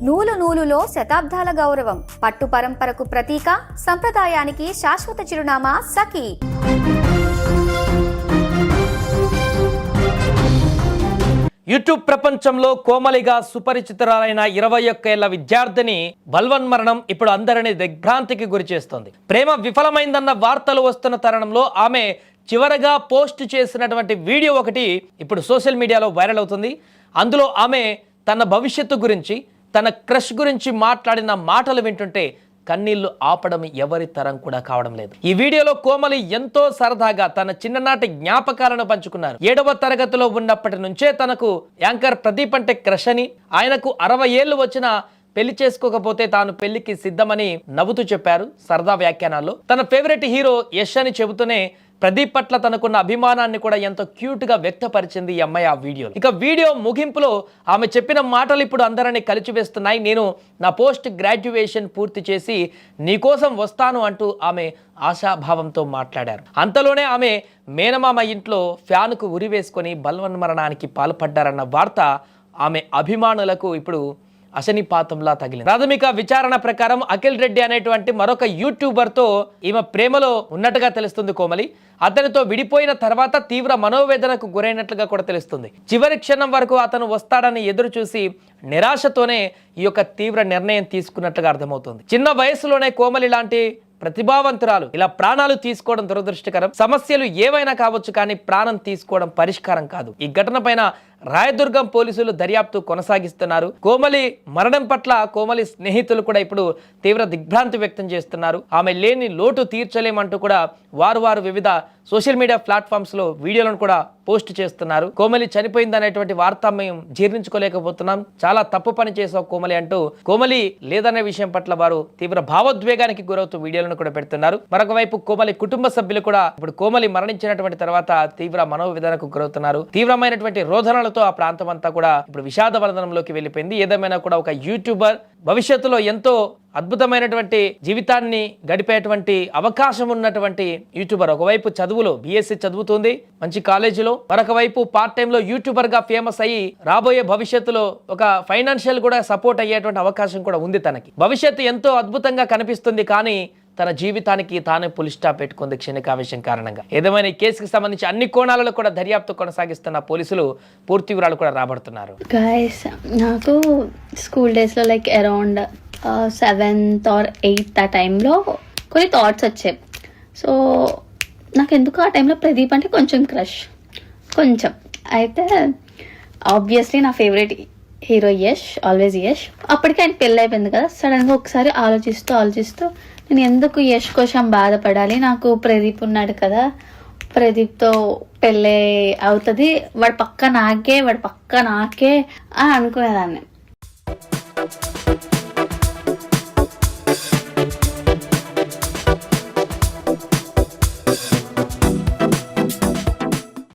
నూలు నూలులో శతాబ్దాల గౌరవం, పట్టు పరంపరకు ప్రతీక, సంప్రదాయానికి శాశ్వత చిరునామా సఖీ. యూట్యూబ్ ప్రపంచంలో కోమలిగా సుపరిచితురాలైన 21 ఏళ్ల విద్యార్థిని బల్వన్మరణం ఇప్పుడు అందరినీ దిగ్భ్రాంతికి గురి చేస్తోంది. ప్రేమ విఫలమైందన్న వార్తలు వస్తున్న తరుణంలో ఆమె చివరగా పోస్ట్ చేసినటువంటి వీడియో ఒకటి ఇప్పుడు సోషల్ మీడియాలో వైరల్ అవుతుంది. అందులో ఆమె తన భవిష్యత్తు గురించి, తన క్రష్ గురించి మాట్లాడిన మాటలు వింటుంటే కన్నీళ్లు ఆపడం ఎవరి తరం కూడా కావడం లేదు. ఈ వీడియోలో కోమలి ఎంతో సరదాగా తన చిన్ననాటి జ్ఞాపకాలను పంచుకున్నారు. 7వ తరగతిలో ఉన్నప్పటి నుంచే తనకు యాంకర్ ప్రదీప్ అంటే క్రష్ అని, ఆయనకు 60 ఏళ్లు వచ్చినా పెళ్లి చేసుకోకపోతే తాను పెళ్లికి సిద్ధమని నవ్వుతూ చెప్పారు సరదా వ్యాఖ్యానాల్లో. తన ఫేవరెట్ హీరో యష్ అని చెబుతూనే ప్రదీప్ పట్ల తనకున్న అభిమానాన్ని కూడా ఎంతో క్యూట్ గా వ్యక్తపరిచింది ఈ అమ్మాయి ఆ వీడియో. ఇక వీడియో ముగింపులో ఆమె చెప్పిన మాటలు ఇప్పుడు అందరినీ కలిచివేస్తున్నాయి. నేను నా పోస్ట్ గ్రాడ్యుయేషన్ పూర్తి చేసి నీకోసం వస్తాను అంటూ ఆమె ఆశాభావంతో మాట్లాడారు. అంతలోనే ఆమె మేనమామ ఇంట్లో ఫ్యాన్కు ఉరివేసుకొని బల్వన్మరణానికి పాల్పడ్డారన్న వార్త ఆమె అభిమానులకు ఇప్పుడు అశనిపాతంలా తగిలింది. ప్రాథమిక విచారణ ప్రకారం అఖిల్ రెడ్డి అనేటువంటి మరొక యూట్యూబర్తో ఈమె ప్రేమలో ఉన్నట్టుగా తెలుస్తుంది కోమలి. అతనితో విడిపోయిన తర్వాత తీవ్ర మనోవేదనకు గురైనట్లుగా కూడా తెలుస్తుంది. చివరి క్షణం వరకు అతను వస్తాడని ఎదురు చూసి నిరాశతోనే ఈ యొక్క తీవ్ర నిర్ణయం తీసుకున్నట్లుగా అర్థమవుతుంది. చిన్న వయసులోనే కోమలి లాంటి ప్రతిభావంతురాలు ఇలా ప్రాణాలు తీసుకోవడం దురదృష్టకరం. సమస్యలు ఏవైనా కావచ్చు, కానీ ప్రాణం తీసుకోవడం పరిష్కారం కాదు. ఈ ఘటన పైన రాయదుర్గం పోలీసులు దర్యాప్తు కొనసాగిస్తున్నారు. కోమలి మరణం పట్ల కోమలి స్నేహితులు కూడా ఇప్పుడు తీవ్ర దిగ్భ్రాంతి వ్యక్తం చేస్తున్నారు. ఆమె లేని లోటు తీర్చలేమంటూ కూడా వారు వివిధ సోషల్ మీడియా ప్లాట్ఫామ్స్ లో వీడియోలను కూడా పోస్ట్ చేస్తున్నారు. కోమలి చనిపోయిందనేటువంటి వార్త మేము జీర్ణించుకోలేకపోతున్నాం, చాలా తప్పు పని చేసావు కోమలి అంటూ కోమలి లేదనే విషయం పట్ల వారు తీవ్ర భావోద్వేగానికి గురవుతూ వీడియోలను కూడా పెడుతున్నారు. మరొక వైపు కోమలి కుటుంబ సభ్యులు కూడా ఇప్పుడు కోమలి మరణించినటువంటి తర్వాత తీవ్ర మనోవేదనకు గురవుతున్నారు. తీవ్రమైనటువంటి రోదనలతో ఆ ప్రాంతం అంతా కూడా ఇప్పుడు విషాద వలనంలోకి వెళ్ళిపోయింది. ఏదేమైనా కూడా ఒక యూట్యూబర్ భవిష్యత్తులో ఎంతో అద్భుతమైనటువంటి జీవితాన్ని గడిపేటువంటి అవకాశం ఉన్నటువంటి యూట్యూబర్, ఒకవైపు చదువులో BSc చదువుతుంది మంచి కాలేజీలో, మరొక వైపు పార్ట్ టైంలో యూట్యూబర్ గా ఫేమస్ అయ్యి రాబోయే భవిష్యత్తులో ఒక ఫైనాన్షియల్ కూడా సపోర్ట్ అయ్యేటువంటి అవకాశం కూడా ఉంది. తనకి భవిష్యత్తు ఎంతో అద్భుతంగా కనిపిస్తుంది, కానీ తన జీవితానికి తానే పులి స్టాప్ పెట్టుకుంది క్షణికావేశం కారణంగా. ఏదేమైనా ఈ కేసుకి సంబంధించి అన్ని కోణాలలో కూడా దర్యాప్తు కొనసాగిస్తున్న పోలీసులు పూర్తి వివరాలు కూడా రాబడుతున్నారు. నాకు స్కూల్ డేస్ లో like around 7th or 8th ఆ టైంలో కొన్ని థాట్స్ వచ్చాయి. సో నాకు ఎందుకు ఆ టైంలో ప్రదీప్ అంటే కొంచెం క్రష్, కొంచెం. అయితే ఆబ్వియస్లీ నా favourite hero Yash, always Yash. అప్పటికి ఆయన పెళ్ళి అయిపోయింది కదా. సడన్గా ఒకసారి ఆలోచిస్తూ నేను ఎందుకు యష్ కోసం బాధపడాలి, నాకు ప్రదీప్ ఉన్నాడు కదా, ప్రదీప్తో పెళ్ళి అవుతుంది, వాడు పక్క నాకే అని అనుకునేదాన్ని.